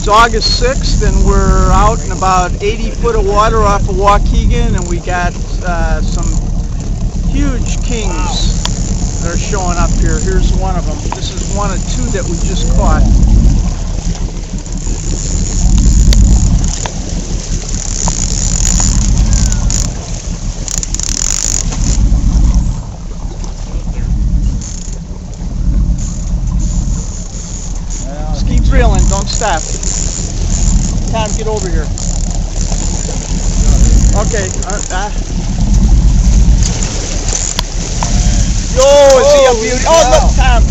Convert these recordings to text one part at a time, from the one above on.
It's August 6th, and we're out in about 80 foot of water off of Waukegan, and we got some huge kings that are showing up here. Here's one of them. This is one of two that we just caught. Just keep reeling, don't stop. Tom, get over here. Okay. Yo, is he a beauty? Oh, look, Tom.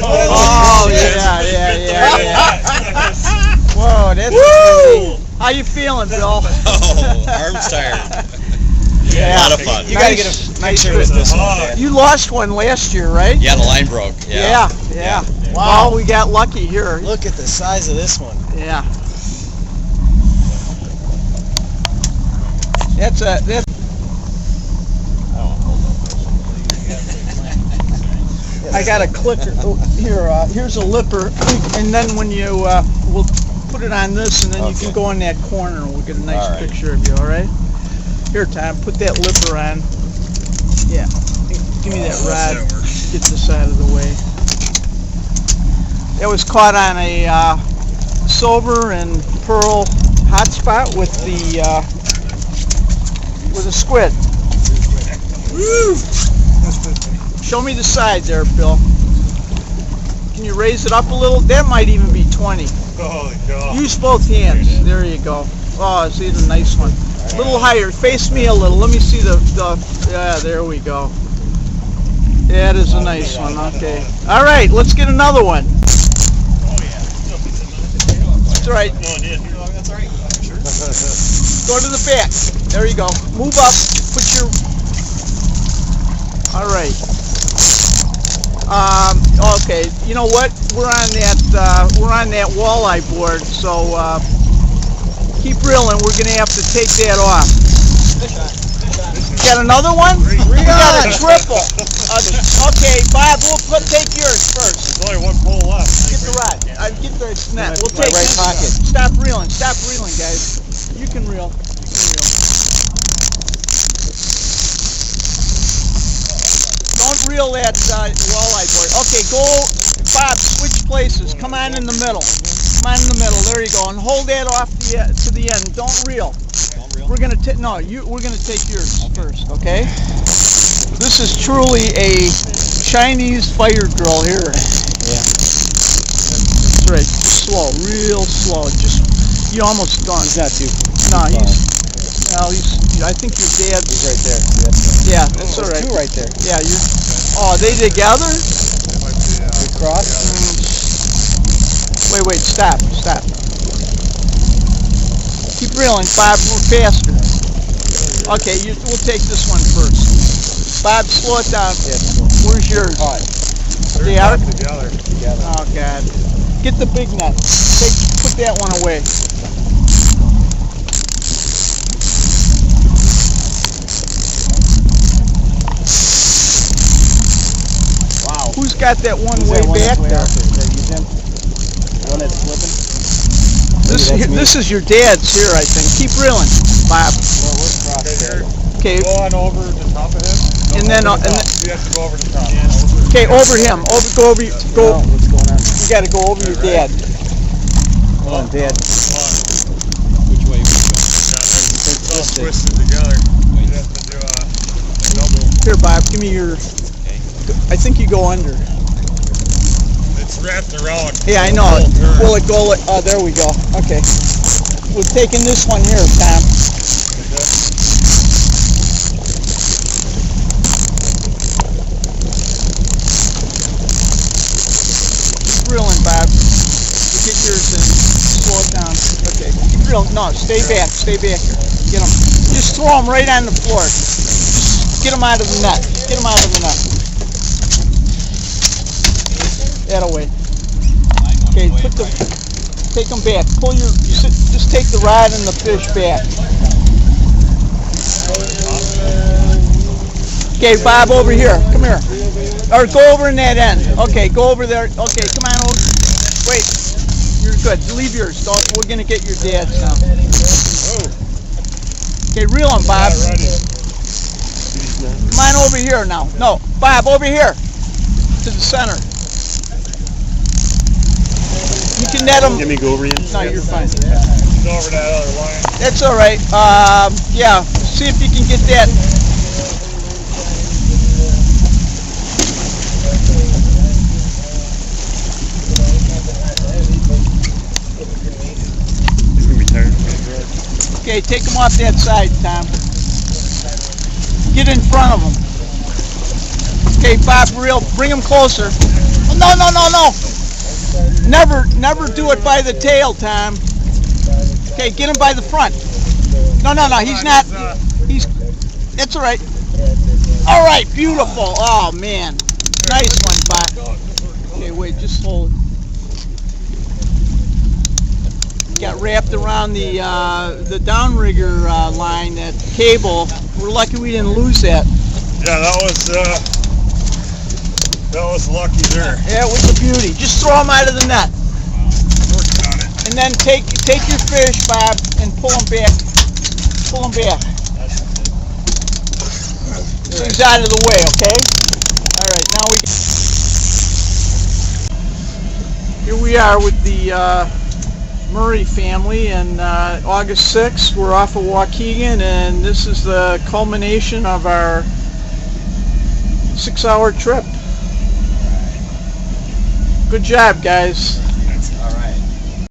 Oh, yeah. Whoa, that's beauty. How you feeling, Bill? Oh, arm's tired. Yeah, a lot of fun. You gotta get a picture with this one, Dad. You lost one last year, right? Yeah, the line broke. Yeah. Wow. Well, we got lucky here. Look at the size of this one. Yeah. That's I got a clicker here. Here's a lipper, and then when you we'll put it on this, and then you can go in that corner, and we'll get a nice picture of you. All right. Here, Tom, put that lipper on. Yeah. Give me that rod. Get this out of the way. That was caught on a silver and pearl hotspot with a squid. Woo! Show me the side there, Bill. Can you raise it up a little? That might even be 20. Holy cow. Use both hands. There you go. Oh, see the nice one. A little higher. Face me a little. Let me see the yeah, there we go. That is a nice one. Okay. All right, let's get another one. That's all right. That's all right. Go to the back. There you go. Move up. Put your. All right. Okay. You know what? We're on that walleye board. So keep reeling. We're gonna have to take that off. Got another one? We got a triple. Okay, Bob. We'll take yours first. There's only one pole left. Get the rod. Get the net. We'll take right this. pocket. Stop reeling. Stop reeling, guys. You can reel. Don't reel that walleye board. Okay, go, Bob. Switch places. Come on in the middle. Come on in the middle. There you go. And hold that off to the end. Don't reel. We're gonna take we're gonna take yours first. Okay. This is truly a Chinese fire drill here. Yeah. That's right. Slow, real slow. You almost done. He's not too. No, I think your dad's. He's right there. Yeah, that's all right. Two right there. Yeah, are they together? They cross. Wait, stop. Keep reeling, Bob. Move faster. Okay, we'll take this one first. Bob, slow it down. Where's yours? They are together. Oh God! Get the big nut. Put that one away. Wow. Who's got that one way back there? Is that you, Jim? The one that's flipping? This is your dad's here, I think. Keep reeling, Bob. Okay. Go on over the top of him. And then you have to go over the top. Okay, over him. Go. What's going on? You got to go over your dad. Hold on, Dad. Which way? It's all twisted together. You have to do a double. Here, Bob. Give me your. I think you go under. It's wrapped around. Yeah, I know. Will it go? Oh, there we go. Okay. We're taking this one here, Tom. Keep reeling, Bob. You get yours in. Slow it down. Okay. Keep reeling. No, stay back. Stay back here. Get them. Just throw them right on the floor. Just get them out of the net. Get them out of the net. That away. Okay, take them back. Just take the rod and the fish back. Okay, Bob, over here. Come here. Or go over in that end. Okay, go over there. Okay, come on over. Wait. You're good. Leave yours. Don't. We're gonna get your dad's now. Okay, reel him, Bob. Come on over here now. No, Bob, over here to the center. You can net him. Let me go over you. No, you're fine. He's over that other line. That's all right. Yeah. See if you can get that. He's gonna be tired. Okay, take him off that side, Tom. Get in front of him. Okay, Bob, bring him closer. Oh, no, no, no, no. Never do it by the tail, Tom. Okay, get him by the front. No, no, no, he's not. It's all right. All right, beautiful. Oh, man. Nice one, Bob. Okay, wait, just hold. Got wrapped around the downrigger line, that cable. We're lucky we didn't lose that. Yeah, that was lucky there. Yeah, it was a beauty. Just throw him out of the net. Working on it. And then take your fish, Bob, and pull him back. Pull him back. So he's out of the way, okay? All right, now here we are with the Murray family, and August 6th we're off of Waukegan, and this is the culmination of our 6-hour trip. Good job, guys.